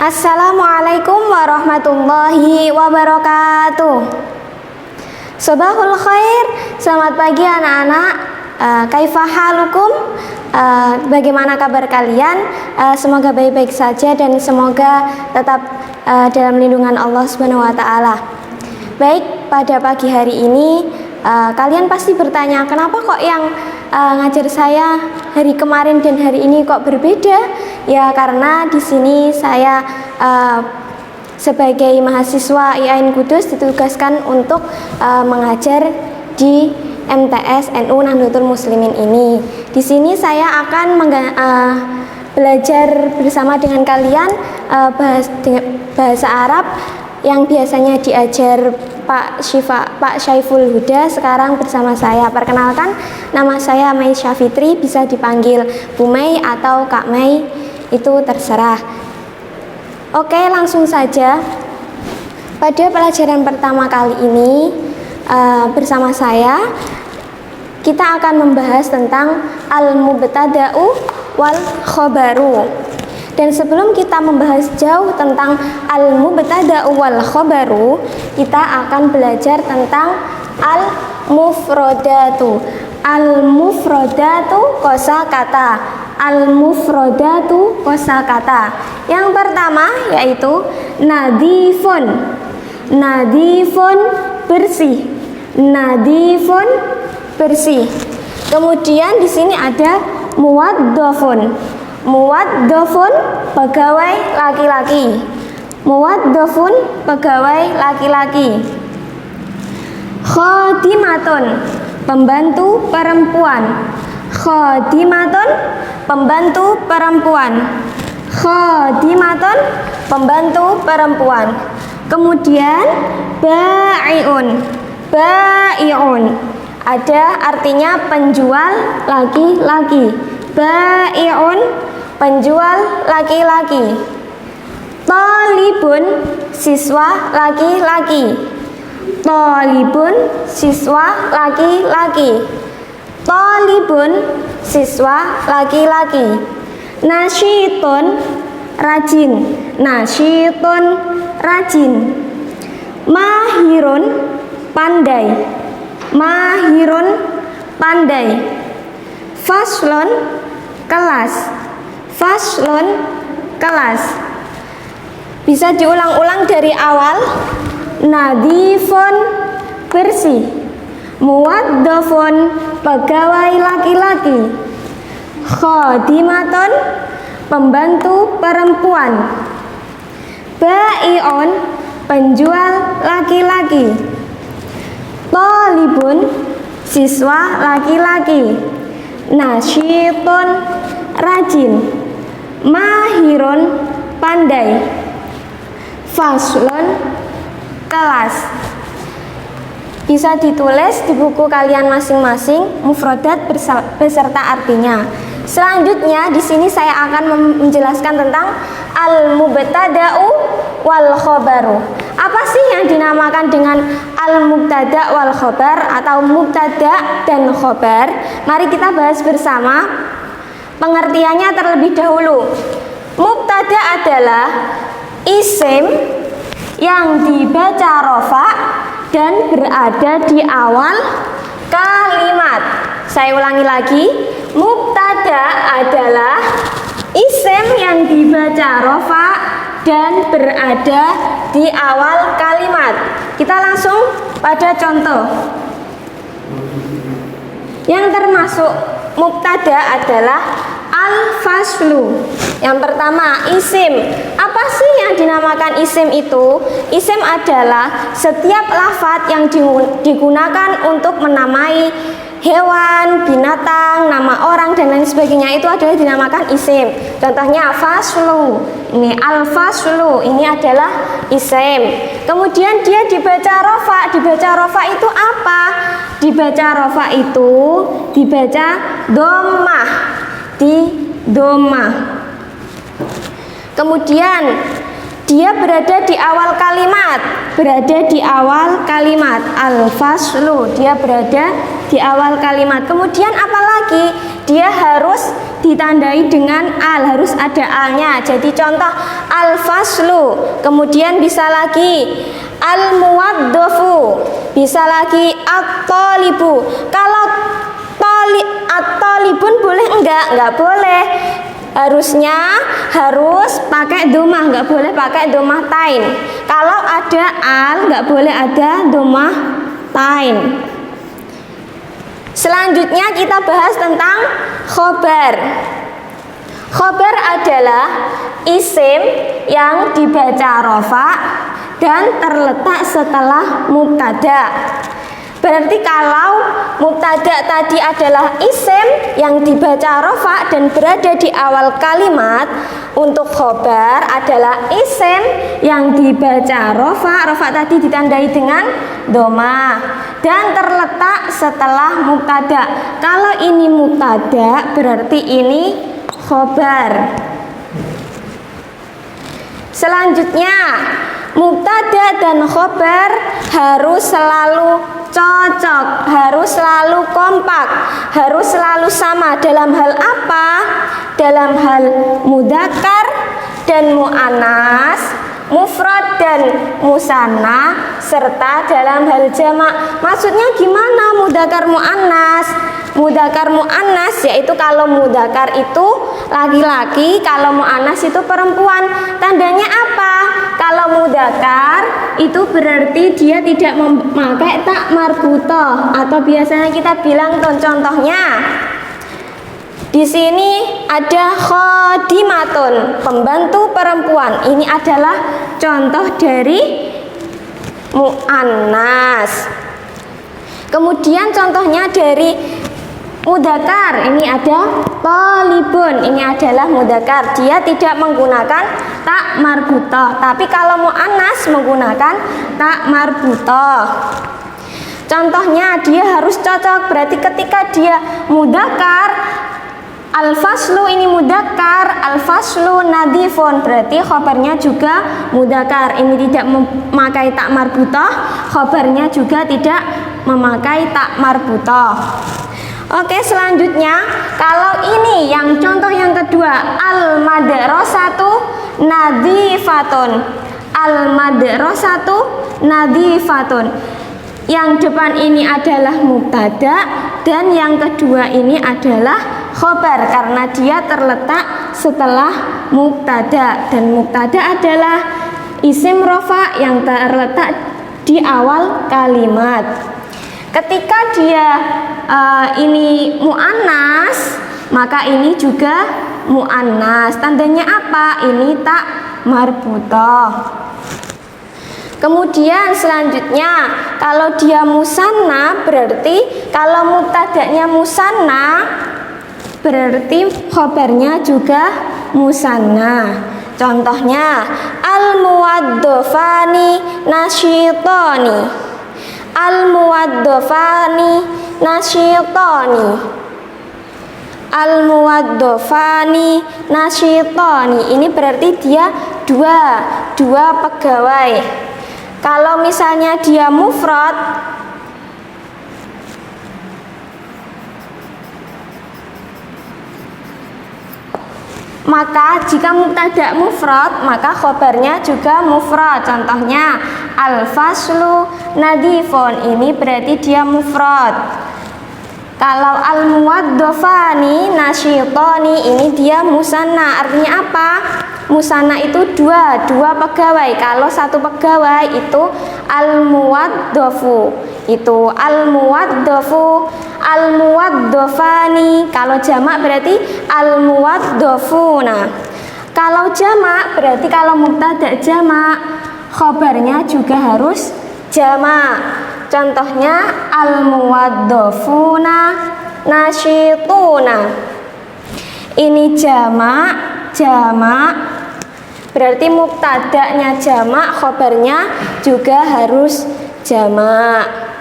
Assalamualaikum warahmatullahi wabarakatuh. Sobahul khair, selamat pagi anak-anak. Kaifa halukum? Bagaimana kabar kalian? Semoga baik-baik saja dan semoga tetap dalam lindungan Allah Subhanahu wa taala. Baik, pada pagi hari ini kalian pasti bertanya, kenapa kok yang ngajar saya hari kemarin dan hari ini kok berbeda? Ya karena di sini saya sebagai mahasiswa IAIN Kudus ditugaskan untuk mengajar di MTS NU Nahdlatul Muslimin ini. Di sini saya akan belajar bersama dengan kalian bahasa Arab yang biasanya diajar Pak Syaiful Huda, sekarang bersama saya. Perkenalkan, nama saya Mei Syafitri, bisa dipanggil Bu Mei atau Kak Mei, itu terserah. Oke, langsung saja. Pada pelajaran pertama kali ini bersama saya, kita akan membahas tentang al-mubtada'u wal khobaru. Dan sebelum kita membahas jauh tentang al-mubtada'u wal khobaru, kita akan belajar tentang al-mufrodatu. Al-mufrodatu kosakata. Al-mufrodatu kosakata. Yang pertama yaitu nadifun. Nadifun bersih. Nadifun bersih. Kemudian di sini ada muwaddafun. Muwaddafun pegawai laki-laki. Muwaddafun pegawai laki-laki. Khadimatun pembantu perempuan. Khadimatun pembantu perempuan. Khadimatun pembantu perempuan. Kemudian ba'iun. Ba'iun ada artinya penjual laki-laki. Ba'iun penjual laki-laki. Thalibun siswa laki-laki. Thalibun siswa laki-laki. Thalibun siswa laki-laki. Nasyitun rajin. Nasyitun rajin. Mahirun pandai. Mahirun pandai. Faslun kelas. Faslun kelas. Bisa diulang-ulang dari awal. Nadifun bersih. Muwaddafun pegawai laki-laki. Khadimatun pembantu perempuan. Ba'iun penjual laki-laki. Thalibun siswa laki-laki. Nasyitun rajin. Mahirun pandai. Faslun kelas. Bisa ditulis di buku kalian masing-masing mufrodat beserta artinya. Selanjutnya di sini saya akan menjelaskan tentang al-mubtada'u wal khobaru. Apa sih yang dinamakan dengan al-mubtada' wal khobar atau mubtada' dan khobar? Mari kita bahas bersama. Pengertiannya terlebih dahulu. Mubtada' adalah isim yang dibaca rofa dan berada di awal kalimat. Saya ulangi lagi. Mubtada' adalah isim yang dibaca rofa dan berada di awal kalimat. Kita langsung pada contoh. Yang termasuk mubtada' adalah al-faslu. Yang pertama, isim. Apa sih yang dinamakan isim itu? Isim adalah setiap lafadz yang digunakan untuk menamai hewan, binatang, nama orang dan lain sebagainya, itu adalah dinamakan isim. Contohnya faslu. Ini al-faslu, ini adalah isim. Kemudian dia dibaca rofa. Dibaca rofa itu apa? Dibaca rofa itu dibaca dhammah. Di dhammah. Kemudian dia berada di awal kalimat. Berada di awal kalimat. Al-faslu, dia berada di awal kalimat. Kemudian apalagi? Dia harus ditandai dengan al, harus ada alnya. Jadi contoh al-faslu, kemudian bisa lagi al-muwaddofu, bisa lagi at-talibu. Kalau at-talibun boleh enggak boleh. Harus pakai domah, nggak boleh pakai domah tain. Kalau ada al, nggak boleh ada domah tain. Selanjutnya kita bahas tentang khobar. Khobar adalah isim yang dibaca rofa dan terletak setelah mubtada. Berarti kalau mubtada tadi adalah isim yang dibaca rofa dan berada di awal kalimat, untuk khobar adalah isim yang dibaca rofa tadi ditandai dengan domah dan terletak setelah mubtada. Kalau ini mubtada berarti ini khobar. Selanjutnya, mubtada dan khobar harus selalu cocok, harus selalu kompak, harus selalu sama. Dalam hal apa? Dalam hal mudzakkar dan muannas, mufrad dan musanna, serta dalam hal jamak. Maksudnya gimana mudzakkar muannas? Mudzakkar muannas yaitu kalau mudzakkar itu laki-laki, kalau muannas itu perempuan. Tandanya apa? Kalau mudzakkar itu berarti dia tidak memakai tak marbutah, atau biasanya kita bilang contohnya. Di sini ada khadimatun, pembantu perempuan. Ini adalah contoh dari muannas. Kemudian contohnya dari mudzakkar, ini ada talibun, ini adalah mudzakkar, dia tidak menggunakan tak marbutah. Tapi kalau muannas menggunakan tak marbutah. Contohnya dia harus cocok, berarti ketika dia mudzakkar, al-faslu ini mudzakkar, al-faslu nadhifun, berarti khobarnya juga mudzakkar. Ini tidak memakai tak marbutah, khobarnya juga tidak memakai tak marbutah. Oke, selanjutnya kalau ini yang contoh yang kedua, al-madrasatu nadhifatun. Al-madrasatu nadhifatun. Yang depan ini adalah mubtada dan yang kedua ini adalah khobar karena dia terletak setelah mubtada, dan mubtada adalah isim rofa yang terletak di awal kalimat. Ketika dia ini muannas, maka ini juga muannas. Tandanya apa? Ini tak marbutah. Kemudian selanjutnya, kalau dia musanna, berarti kalau mubtadanya musanna, berarti khobarnya juga musanna. Contohnya al-muwaddafani nasyitani. Al-muwaddafani nasyitani. Al-muwaddafani nasyitani. Ini berarti dia dua pegawai. Kalau misalnya dia mufrad, maka jika mubtada mufrad, maka khobarnya juga mufrad. Contohnya al-faslu nadhifun, ini berarti dia mufrad. Kalau al-muwaddafani nasyitani, ini dia musanna. Artinya apa? Musanna itu dua pegawai. Kalau satu pegawai itu al-muwaddafu, itu al-muwaddafu, al-muwaddafani. Kalau jamak berarti al-muwaddafuna. Kalau jamak berarti kalau mubtada jamak, khobarnya juga harus jamak. Contohnya al-muwaddafuna nasyituna. Ini jamak, berarti mubtadanya jamak, khobarnya juga harus jamak.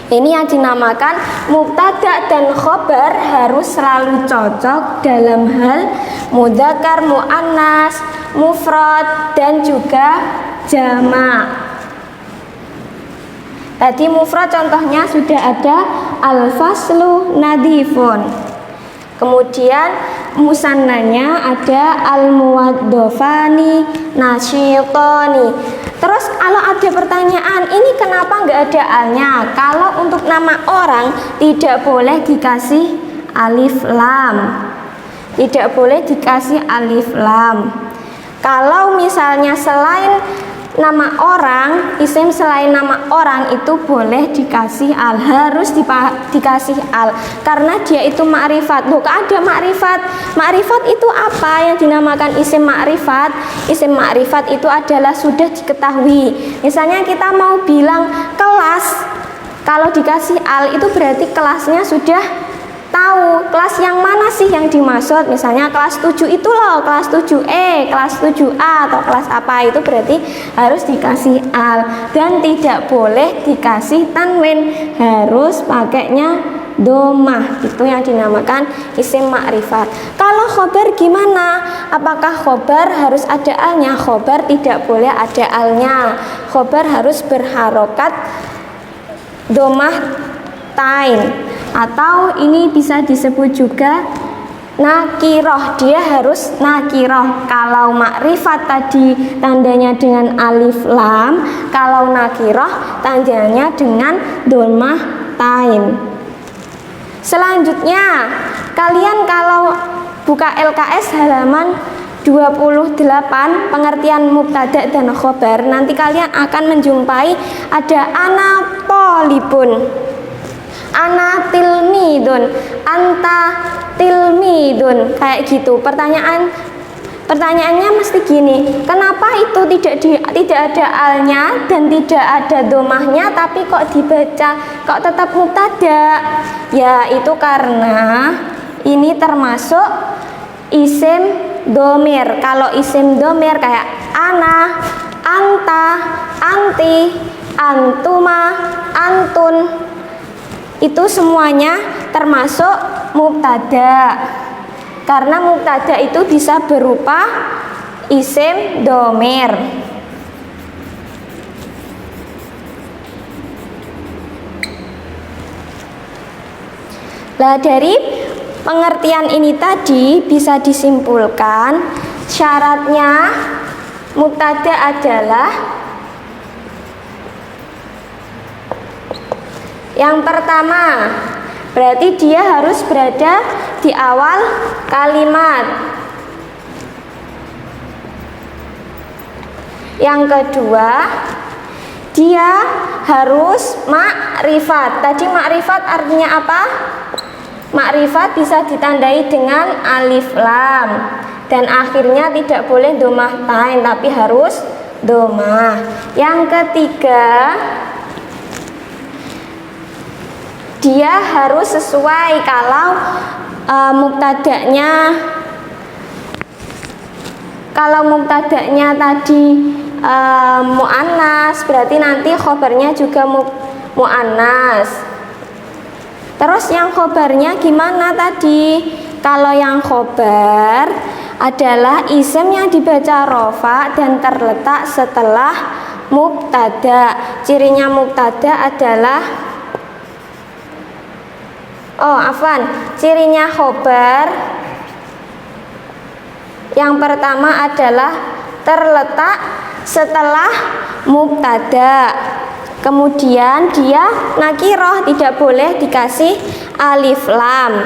Ini yang dinamakan mubtada dan khobar harus selalu cocok dalam hal mudzakkar, muannas, mufrad dan juga jamak. Tadi mufrad contohnya sudah ada al-faslu nadhifun. Kemudian musannanya ada al-muwaddofani nasyitoni. Terus kalau ada pertanyaan, ini kenapa nggak ada alnya? Kalau untuk nama orang tidak boleh dikasih alif lam. Tidak boleh dikasih alif lam. Kalau misalnya selain nama orang, isim selain nama orang itu boleh dikasih al, harus dikasih al, karena dia itu ma'rifat. Loh, kok ada ma'rifat? Ma'rifat itu apa yang dinamakan isim ma'rifat? Isim ma'rifat itu adalah sudah diketahui. Misalnya kita mau bilang kelas, kalau dikasih al itu berarti kelasnya sudah tahu kelas yang mana sih yang dimaksud. Misalnya kelas 7 itu loh, kelas 7E, kelas 7A atau kelas apa, itu berarti harus dikasih al dan tidak boleh dikasih tanwin, harus pakainya domah. Itu yang dinamakan isim ma'rifat. Kalau khobar gimana? Apakah khobar harus ada alnya? Khobar tidak boleh ada alnya. Khobar harus berharokat domah tain, atau ini bisa disebut juga nakiroh, dia harus nakiroh. Kalau makrifat tadi tandanya dengan alif lam, kalau nakiroh tandanya dengan domah tain. Selanjutnya, kalian kalau buka LKS halaman 28 pengertian mubtada dan khobar, nanti kalian akan menjumpai ada ana tolibun, ana tilmidun, anta tilmidun, kayak gitu. Pertanyaannya mesti gini, kenapa itu tidak ada alnya dan tidak ada domahnya, tapi kok dibaca kok tetap mubtada? Ya itu karena ini termasuk isim domir. Kalau isim domir kayak ana, anta, anti, antuma, antun, itu semuanya termasuk mubtada, karena mubtada itu bisa berupa isim domir. Nah, dari pengertian ini tadi bisa disimpulkan syaratnya mubtada adalah yang pertama, berarti dia harus berada di awal kalimat. Yang kedua, dia harus makrifat. Tadi makrifat artinya apa? Makrifat bisa ditandai dengan alif lam, dan akhirnya tidak boleh domah tain tapi harus domah. Yang ketiga, dia harus sesuai. Kalau mubtada'nya tadi mu'annas, berarti nanti khobarnya juga mu'annas. Terus yang khobarnya gimana tadi? Kalau yang khobar adalah isim yang dibaca rofa dan terletak setelah mubtada. Cirinya mubtada adalah cirinya khobar yang pertama adalah terletak setelah mubtada. Kemudian dia nakiroh, tidak boleh dikasih alif lam.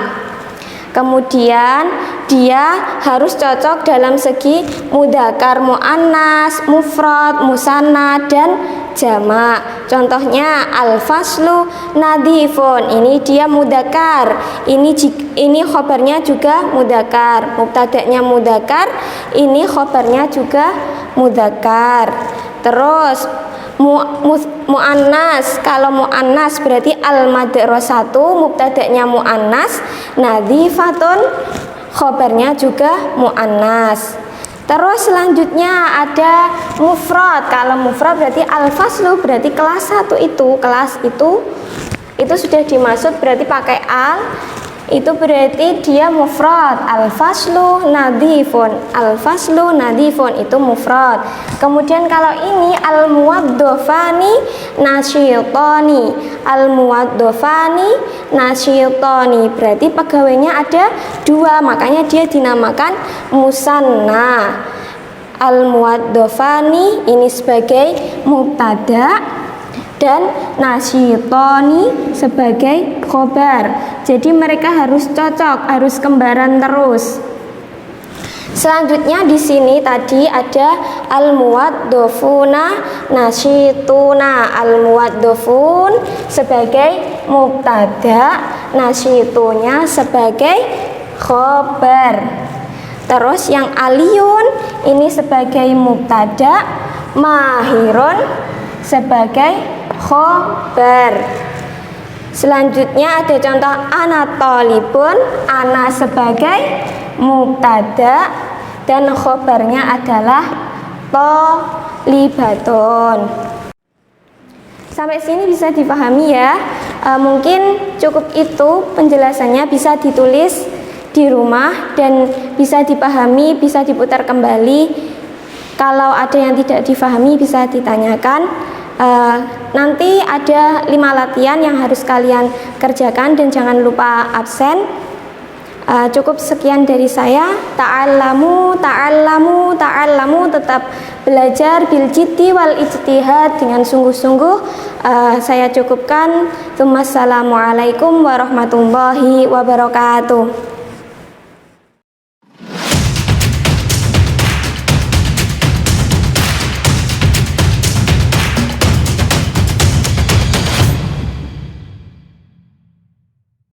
Kemudian dia harus cocok dalam segi mudzakkar, muannas, mufrad, musanna, dan jamak. Contohnya al-faslu nadhifun, ini dia mudzakkar, ini khobarnya juga mudzakkar, mubtada'nya mudzakkar, ini khobarnya juga mudzakkar. Terus mu'annas, kalau mu'annas berarti al-madrasatu, mubtada'nya mu'annas, nadhifatun, khobarnya juga mu'annas. Terus selanjutnya ada mufrad. Kalau mufrad berarti al-faslu, berarti kelas 1 itu, kelas itu sudah dimaksud berarti pakai al. itu berarti dia mufrad. Al-faslu nadhifun, al-faslu nadhifun itu mufrad. Kemudian kalau ini al-muwaddofani nasyitani, al-muwaddofani nasyitani, berarti pegawainya ada dua, makanya dia dinamakan musanna. Al-muwaddofani ini sebagai mubtada dan nasyitani sebagai khobar. Jadi mereka harus cocok, harus kembaran terus. Selanjutnya di sini tadi ada al-muwaddofuna nasyituna. Al-muwaddofun sebagai mubtada, nasyitunya sebagai khobar. Terus yang aliyun ini sebagai mubtada, mahirun sebagai khobar. Selanjutnya ada contoh ana thalibun, ana sebagai mubtada dan khobarnya adalah thalibatun. Sampai sini bisa dipahami ya. Mungkin cukup itu penjelasannya, bisa ditulis di rumah dan bisa dipahami, bisa diputar kembali. Kalau ada yang tidak difahami bisa ditanyakan. Nanti ada 5 latihan yang harus kalian kerjakan dan jangan lupa absen. Cukup sekian dari saya. Ta'allamu, ta'allamu, ta'allamu, tetap belajar bil jiddi wal ijtihad, dengan sungguh-sungguh. Saya cukupkan. Assalamualaikum warahmatullahi wabarakatuh.